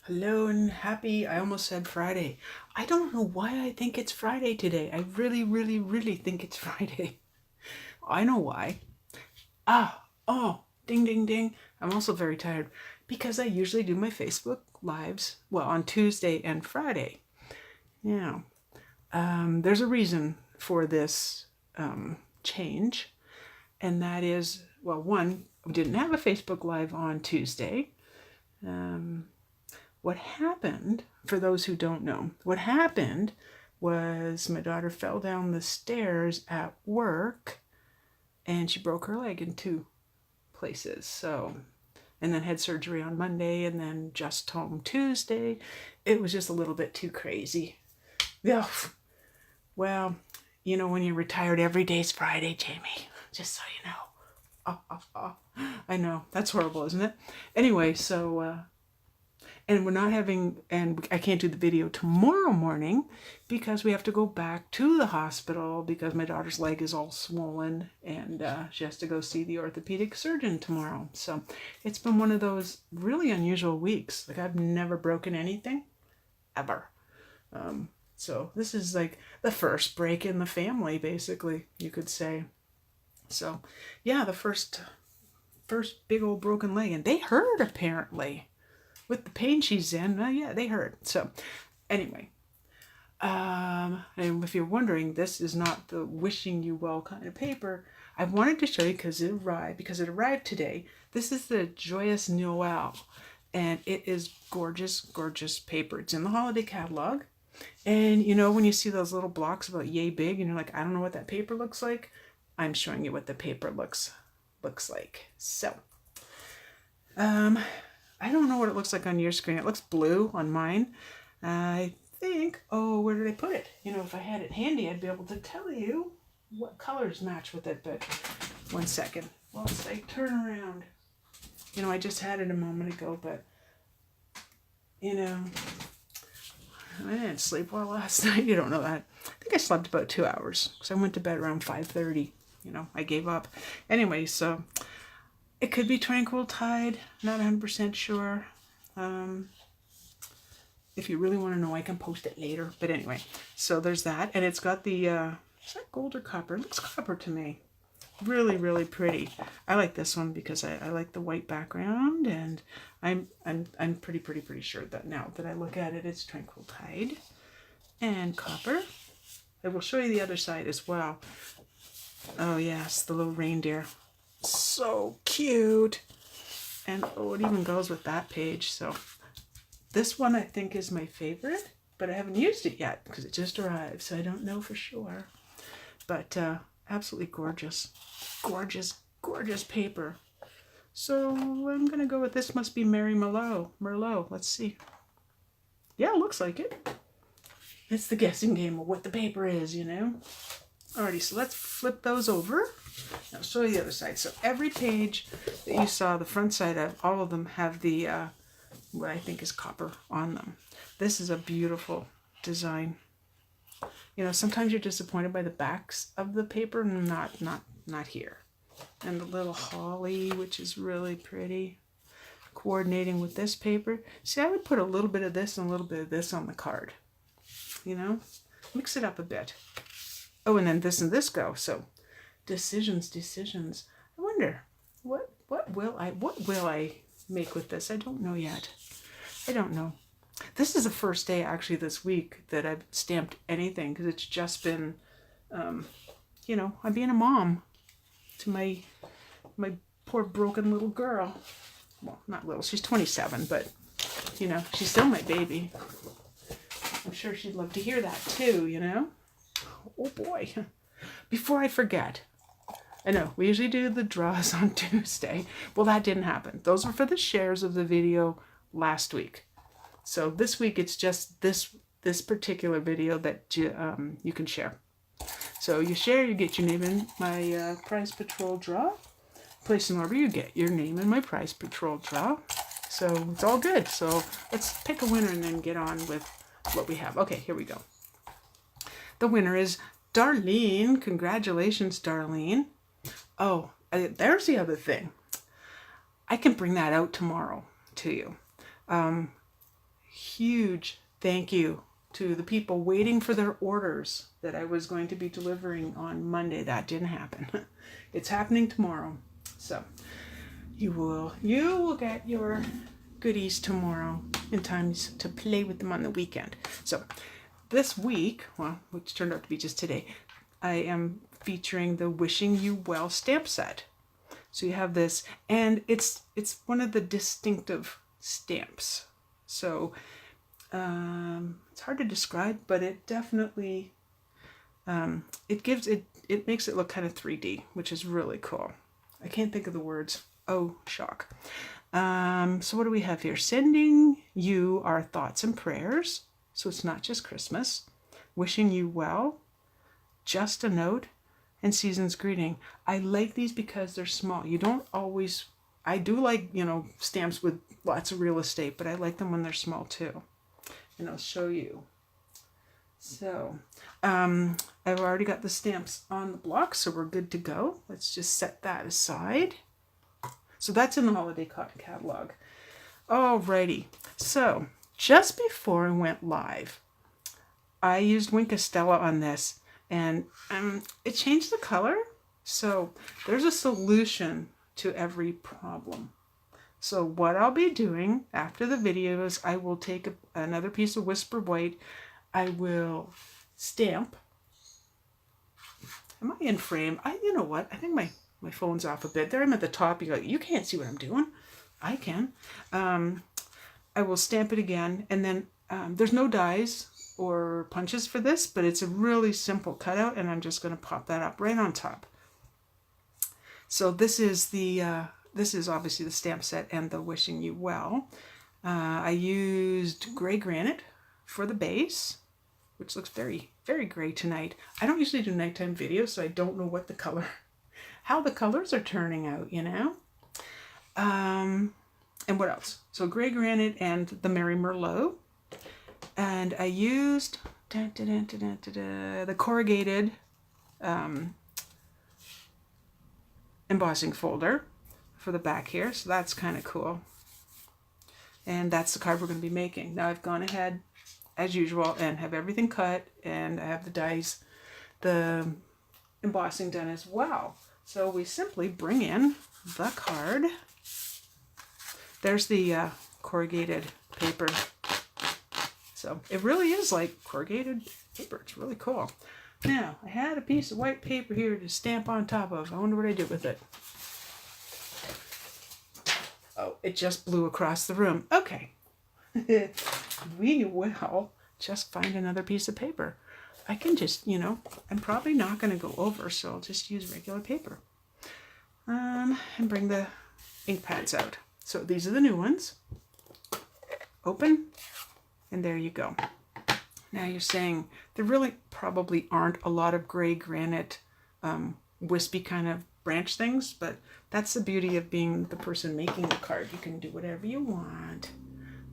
Hello and happy, I almost said Friday. I don't know why I think it's Friday today. I really think it's Friday. I know why. Ding, ding, ding. I'm also very tired because I usually do my Facebook lives, well, on Tuesday and Friday. Now, there's a reason for this change, and that is, well, one, we didn't have a Facebook Live on Tuesday. What happened, for those who don't know, what happened was my daughter fell down the stairs at work and she broke her leg in two places. So, and then had surgery on Monday and then just home Tuesday. It was just a little bit too crazy. Yeah. Well, you know, when you're retired, every day's Friday, Jamie, just so you know. I know, that's horrible, isn't it? Anyway, so and we're not having, and I can't do the video tomorrow morning because we have to go back to the hospital because my daughter's leg is all swollen and she has to go see the orthopedic surgeon tomorrow. So it's been one of those really unusual weeks. Like, I've never broken anything ever. So this is like the first break in the family, basically, you could say. So yeah, the first big old broken leg, and they hurt apparently with the pain she's in. Yeah, they hurt. So anyway, and if you're wondering, this is not the wishing you well kind of paper. I wanted to show you because it arrived today. This is the Joyous Noel, and it is gorgeous paper. It's in the Holiday Catalog. And you know, when you see those little blocks about yay big and you're like, I don't know what that paper looks like, I'm showing you what the paper looks like. So I don't know what it looks like on your screen. It looks blue on mine. I think, oh, where did I put it? You know, if I had it handy, I'd be able to tell you what colors match with it, but one second. Whilst I turn around. You know, I just had it a moment ago, but, you know, I didn't sleep well last night. You don't know that. I think I slept about 2 hours because I went to bed around 5:30. You know, I gave up. Anyway, so it could be Tranquil Tide. Not 100% sure. If you really want to know, I can post it later. But anyway, so there's that. And it's got the, is that gold or copper? It looks copper to me. Really pretty. I like this one because I like the white background, and I'm pretty sure that now that I look at it, it's Tranquil Tide and copper. I will show you the other side as well. Oh yes, the little reindeer. So cute. And oh, it even goes with that page. So this one I think is my favorite, but I haven't used it yet because it just arrived, so I don't know for sure. But absolutely gorgeous paper. So I'm gonna go with this. Must be Mary Merlot. Let's see. Yeah, looks like it. It's the guessing game of what the paper is, you know. Alrighty, so let's flip those over. Now I'll show you the other side. So every page that you saw, the front side of all of them have the what I think is copper on them. This is a beautiful design. You know, sometimes you're disappointed by the backs of the paper, not here. And the little holly, which is really pretty, coordinating with this paper. See, I would put a little bit of this and a little bit of this on the card. You know, mix it up a bit. Oh, and then this and this go. So, decisions. I wonder what will I make with this? I don't know yet. I don't know. This is the first day actually this week that I've stamped anything because it's just been, you know, I'm being a mom to my poor broken little girl. Well, not little. She's 27, but you know, she's still my baby. I'm sure she'd love to hear that too, you know. Oh boy. Before I forget, I know we usually do the draws on Tuesday. Well, that didn't happen. Those were for the shares of the video last week. So this week it's just this particular video that you can share. So you share, you get your name in my Prize Patrol draw. Place an order, you get your name in my Prize Patrol draw. So it's all good. So let's pick a winner and then get on with what we have. Okay, here we go. The winner is Darlene. Congratulations, Darlene. Oh, there's the other thing. I can bring that out tomorrow to you. huge thank you to the people waiting for their orders that I was going to be delivering on Monday. That didn't happen. It's happening tomorrow. So you will get your goodies tomorrow in time to play with them on the weekend. So this week, well, which turned out to be just today, I am featuring the Wishing You Well stamp set. So you have this, and it's one of the distinctive stamps. So it's hard to describe, but it definitely it makes it look kind of 3D, which is really cool. I can't think of the words. Oh, shock. So what do we have here? Sending you our thoughts and prayers. So it's not just Christmas. Wishing you well. Just a note. And season's greeting. I like these because they're small. You don't always, I do like, stamps with lots of real estate, but I like them when they're small too. And I'll show you. So, I've already got the stamps on the block, so we're good to go. Let's just set that aside. So that's in the Holiday Catalog. Alrighty. So, just before I went live, I used Wink Estella on this. And it changed the color. So there's a solution to every problem. So what I'll be doing after the video is I will take another piece of Whisper White. I will stamp. Am I in frame? You know what? I think my phone's off a bit. There I'm at the top. You can't see what I'm doing. I can. I will stamp it again. And then there's no dies or punches for this, but it's a really simple cutout, and I'm just going to pop that up right on top. So this is obviously the stamp set and the Wishing You Well. I used gray granite for the base, which looks very, very gray tonight. I don't usually do nighttime videos, so I don't know how the colors are turning out, And what else? So gray granite and the Merry Merlot. And I used the corrugated embossing folder for the back here. So that's kind of cool. And that's the card we're going to be making. Now I've gone ahead, as usual, and have everything cut. And I have the dies, the embossing done as well. So we simply bring in the card. There's the corrugated paper. So it really is like corrugated paper. It's really cool. Now, I had a piece of white paper here to stamp on top of. I wonder what I did with it. Oh, it just blew across the room. Okay. We will just find another piece of paper. I can just, I'm probably not going to go over, so I'll just use regular paper. And bring the ink pads out. So these are the new ones. Open. And there you go. Now you're saying there really probably aren't a lot of gray granite wispy kind of branch things, but that's the beauty of being the person making the card. You can do whatever you want.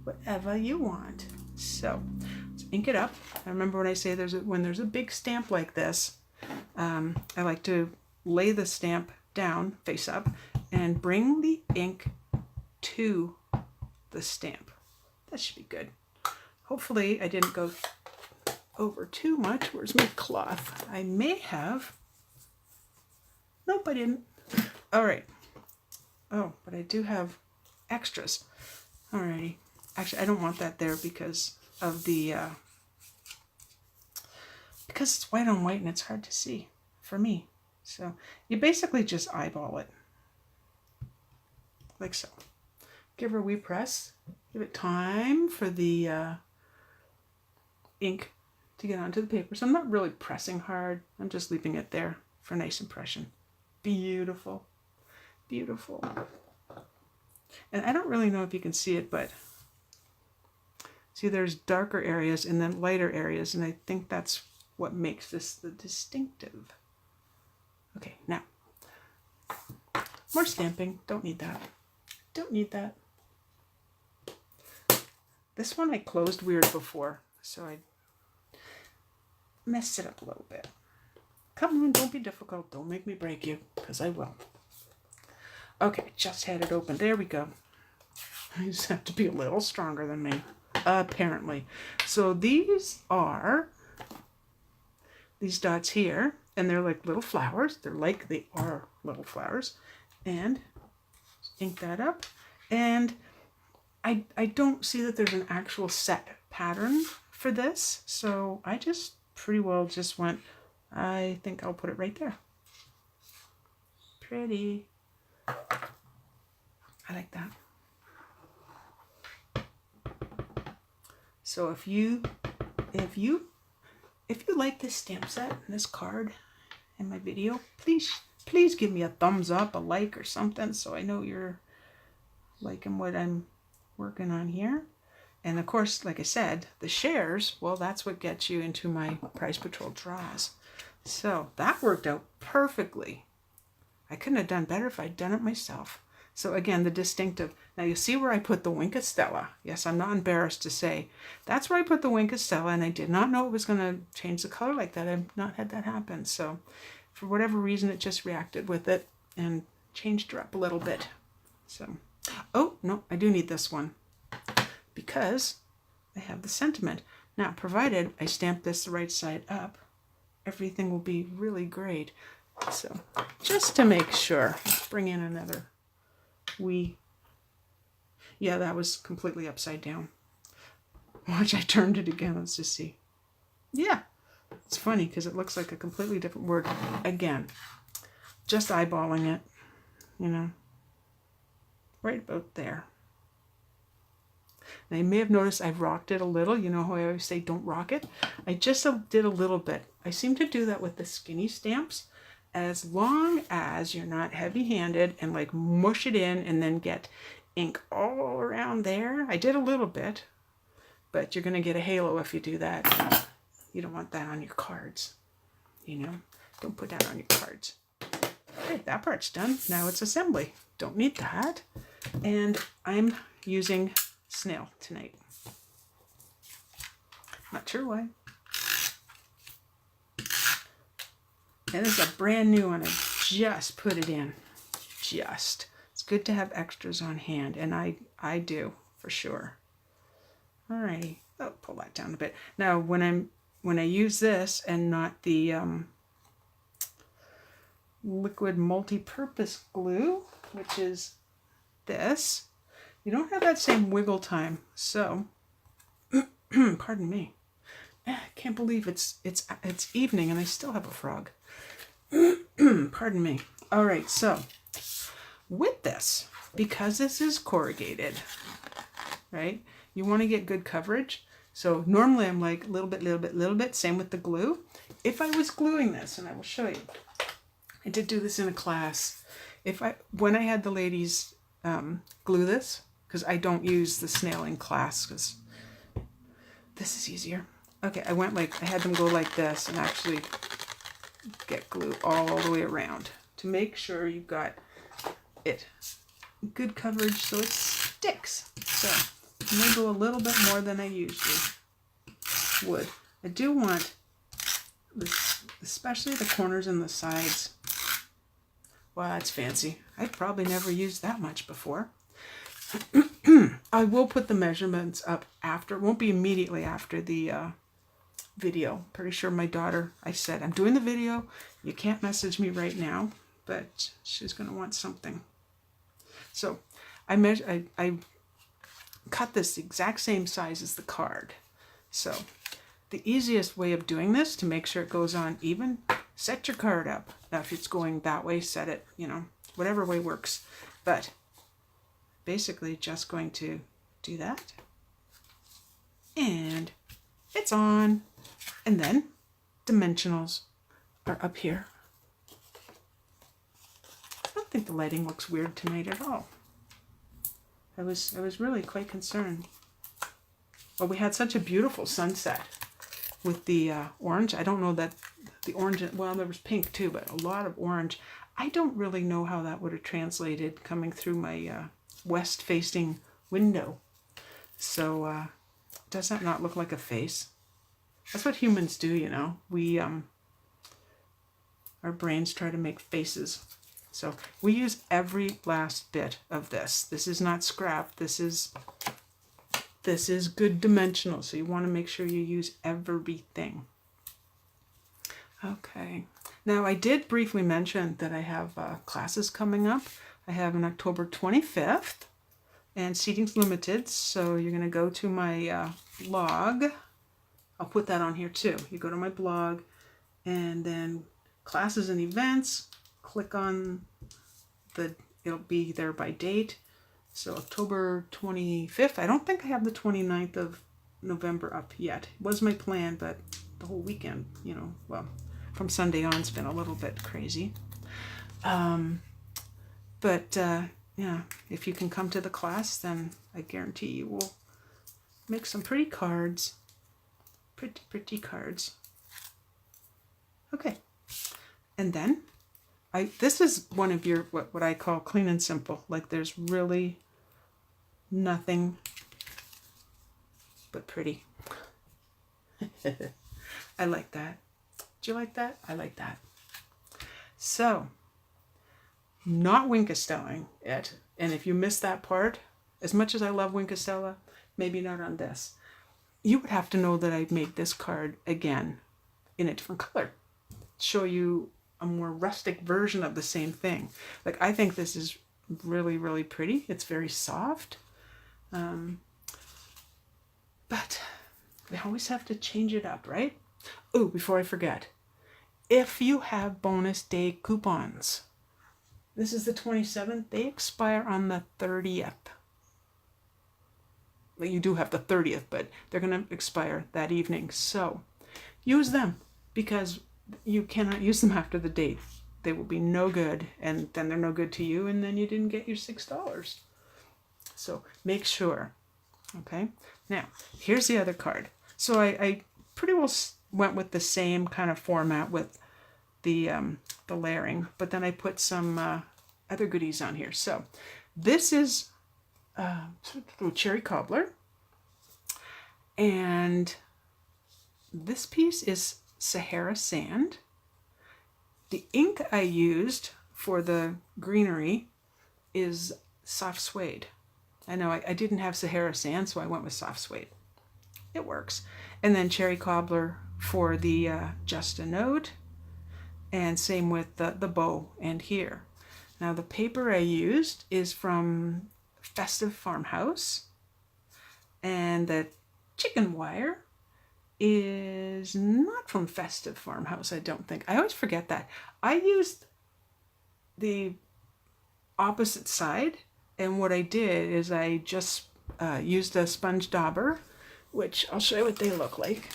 Whatever you want. So let's ink it up. I remember when I say when there's a big stamp like this, I like to lay the stamp down face up and bring the ink to the stamp. That should be good. Hopefully I didn't go over too much. Where's my cloth? I may have. Nope, I didn't. All right. Oh, but I do have extras. Alrighty. Actually, I don't want that there because of the, because it's white on white and it's hard to see for me. So you basically just eyeball it. Like so. Give her a wee press. Give it time for the ink to get onto the paper. So I'm not really pressing hard. I'm just leaving it there for a nice impression. Beautiful. Beautiful. And I don't really know if you can see it, but see there's darker areas and then lighter areas, and I think that's what makes this the distinctive. Okay, now more stamping. Don't need that. Don't need that. This one I closed weird before, so I messed it up a little bit. Come on, don't be difficult. Don't make me break you, because I will. Okay, just had it open. There we go. I just have to be a little stronger than me. apparently. So these are these dots here, and they're like little flowers. They are little flowers. And ink that up. And I don't see that there's an actual set pattern for this. So I just pretty well just went, I think I'll put it right there. Pretty. I like that. So if you like this stamp set and this card and my video, please give me a thumbs up, a like or something, so I know you're liking what I'm working on here. And of course, like I said, the shares, well, that's what gets you into my Prize Patrol draws. So that worked out perfectly. I couldn't have done better if I'd done it myself. So again, the distinctive. Now you see where I put the Wink of Stella. Yes, I'm not embarrassed to say. That's where I put the Wink of Stella, and I did not know it was going to change the color like that. I've not had that happen. So for whatever reason, it just reacted with it and changed her up a little bit. So, oh, no, I do need this one because I have the sentiment. Now, provided I stamp this the right side up, everything will be really great. So just to make sure, bring in another yeah, that was completely upside down. Watch, I turned it again. Let's just see. Yeah, it's funny because it looks like a completely different word. Again, just eyeballing it, you know, right about there. Now you may have noticed I've rocked it a little. You know how I always say don't rock it? I just did a little bit. I seem to do that with the skinny stamps. As long as you're not heavy-handed and like mush it in and then get ink all around there. I did a little bit, but you're going to get a halo if you do that. You don't want that on your cards, you know. Don't put that on your cards. Okay, that part's done. Now it's assembly. Don't need that. And I'm using snail tonight. Not sure why. And this is a brand new one. I just put it in. Just. It's good to have extras on hand, and I do for sure. Alrighty. Oh, pull that down a bit. Now, when I use this and not the liquid multi-purpose glue, which is this, you don't have that same wiggle time. So, pardon me. I can't believe it's evening and I still have a frog. Pardon me. All right, so with this, because this is corrugated, right? You want to get good coverage. So normally I'm like little bit. Same with the glue. If I was gluing this, and I will show you, I did do this in a class. When I had the ladies glue this, because I don't use the snail in class, because this is easier. Okay, I had them go like this and actually get glue all the way around to make sure you've got it good coverage so it sticks. So I may go a little bit more than I usually would. I do want this, especially the corners and the sides. Wow, that's fancy. I've probably never used that much before. I will put the measurements up after. It won't be immediately after the video. Pretty sure my daughter, I said, I'm doing the video. You can't message me right now, but she's going to want something. So I cut this the exact same size as the card. So the easiest way of doing this to make sure it goes on even, set your card up. Now, if it's going that way, set it, you know, whatever way works. But basically just going to do that. And it's on. And then dimensionals are up here. I don't think the lighting looks weird tonight at all. I was really quite concerned. Well, we had such a beautiful sunset with the orange. I don't know that the orange, well, there was pink too, but a lot of orange. I don't really know how that would have translated coming through my west-facing window. So does that not look like a face? That's what humans do, you know. We, our brains try to make faces. So we use every last bit of this. This is not scrap. This is This is good dimensional, so you want to make sure you use everything. Okay. Now, I did briefly mention that I have classes coming up. I have on October 25th, and seating's limited, so you're going to go to my blog. I'll put that on here too. You go to my blog, and then classes and events, click on it'll be there by date. So October 25th. I don't think I have the 29th of November up yet. It was my plan, but the whole weekend, you know, well, from Sunday on, it's been a little bit crazy. Yeah, if you can come to the class, then I guarantee you will make some pretty cards. Pretty cards. Okay. And then this is one of your what I call clean and simple. Like, there's really nothing but pretty. I like that. Do you like that? I like that. So, not Wink Castelling it. And if you missed that part, as much as I love Wink Castella, maybe not on this. You would have to know that I made this card again in a different color. Show you a more rustic version of the same thing. Like, I think this is really, really pretty. It's very soft. But we always have to change it up, right? Oh, before I forget, if you have bonus day coupons, this is the 27th, they expire on the 30th. Well, you do have the 30th, but they're going to expire that evening. So use them, because you cannot use them after the date. They will be no good, and then they're no good to you, and then you didn't get your $6. So make sure. Okay. Now, here's the other card. So I pretty well went with the same kind of format with the layering, but then I put some other goodies on here. So this is cherry cobbler, and this piece is Sahara sand. The ink I used for the greenery is soft suede. I know I didn't have Sahara sand, so I went with soft suede. It works. And then cherry cobbler for the just a note, and same with the bow and here. Now, the paper I used is from Festive Farmhouse, and the chicken wire is not from Festive Farmhouse, I don't think. I always forget that. I used the opposite side, and what I did is I just used a sponge dauber, which I'll show you what they look like.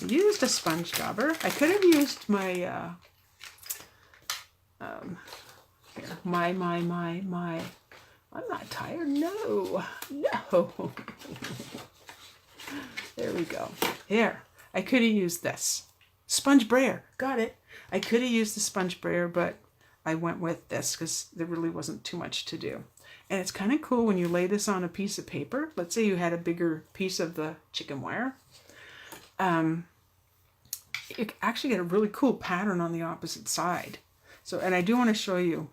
I used a sponge dauber. I could have used my here, my. I'm not tired. No. There we go. Here, I could have used this sponge brayer. Got it. I could have used the sponge brayer, but I went with this because there really wasn't too much to do. And it's kind of cool when you lay this on a piece of paper. Let's say you had a bigger piece of the chicken wire. You actually get a really cool pattern on the opposite side. So, and I do want to show you,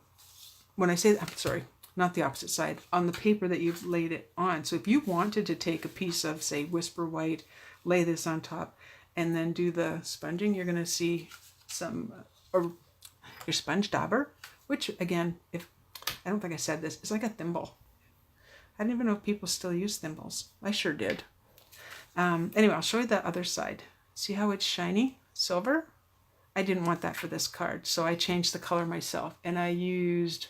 when I say, I'm sorry, not the opposite side, on the paper that you've laid it on. So if you wanted to take a piece of, say, Whisper White, lay this on top, and then do the sponging, you're going to see some, or your sponge dauber, which again, if I don't think I said this, it's like a thimble. I didn't even know if people still use thimbles. I sure did. Anyway, I'll show you the other side. See how it's shiny? Silver? I didn't want that for this card, so I changed the color myself, and I used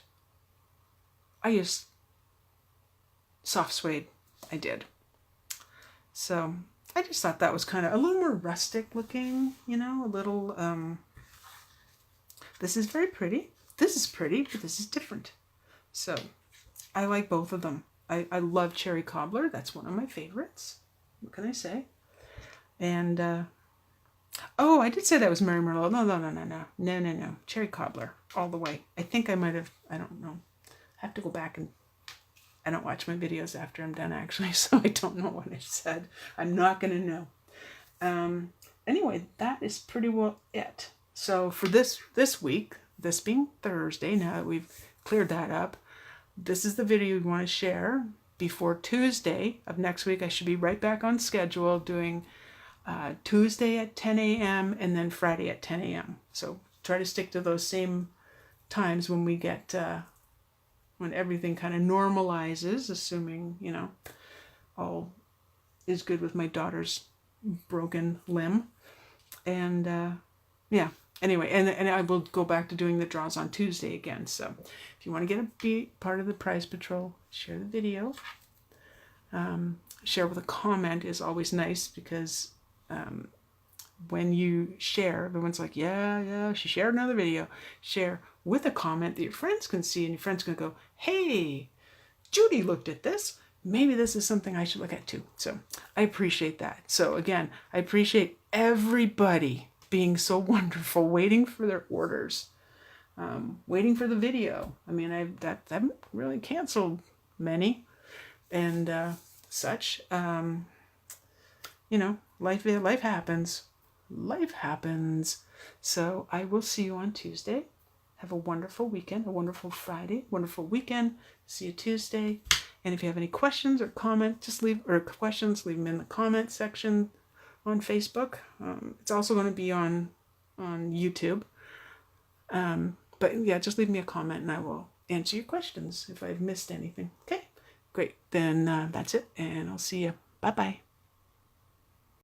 soft suede. I did. So I just thought that was kind of a little more rustic looking, you know, a little, this is very pretty. This is pretty, but this is different. So I like both of them. I love cherry cobbler. That's one of my favorites. What can I say? And, oh, I did say that was Mary Merlot. No. Cherry cobbler all the way. I think I might have, I don't know. I have to go back, and I don't watch my videos after I'm done, actually, so I don't know what I said. I'm not going to know. Anyway, that is pretty well it. So for this week, this being Thursday, now that we've cleared that up, this is the video we want to share. before Tuesday of next week, I should be right back on schedule doing Tuesday at 10 a.m. and then Friday at 10 a.m. So try to stick to those same times when we get, when everything kind of normalizes, assuming, you know, all is good with my daughter's broken limb. And yeah, anyway, and I will go back to doing the draws on Tuesday again. So if you want to be part of the prize patrol, share the video. Share with a comment is always nice, because when you share, everyone's like, yeah, she shared another video. Share with a comment that your friends can see, and your friends can go, hey, Judy looked at this. Maybe this is something I should look at too. So I appreciate that. So again, I appreciate everybody being so wonderful, waiting for their orders, waiting for the video. I mean, I haven't really canceled many, and such. You know, life happens. Life happens. So I will see you on Tuesday. Have a wonderful weekend, a wonderful Friday, wonderful weekend. See you Tuesday. And if you have any questions or comments, leave them in the comment section on Facebook. It's also going to be on YouTube. But yeah, just leave me a comment and I will answer your questions if I've missed anything. Okay, great. Then that's it, and I'll see you. Bye-bye.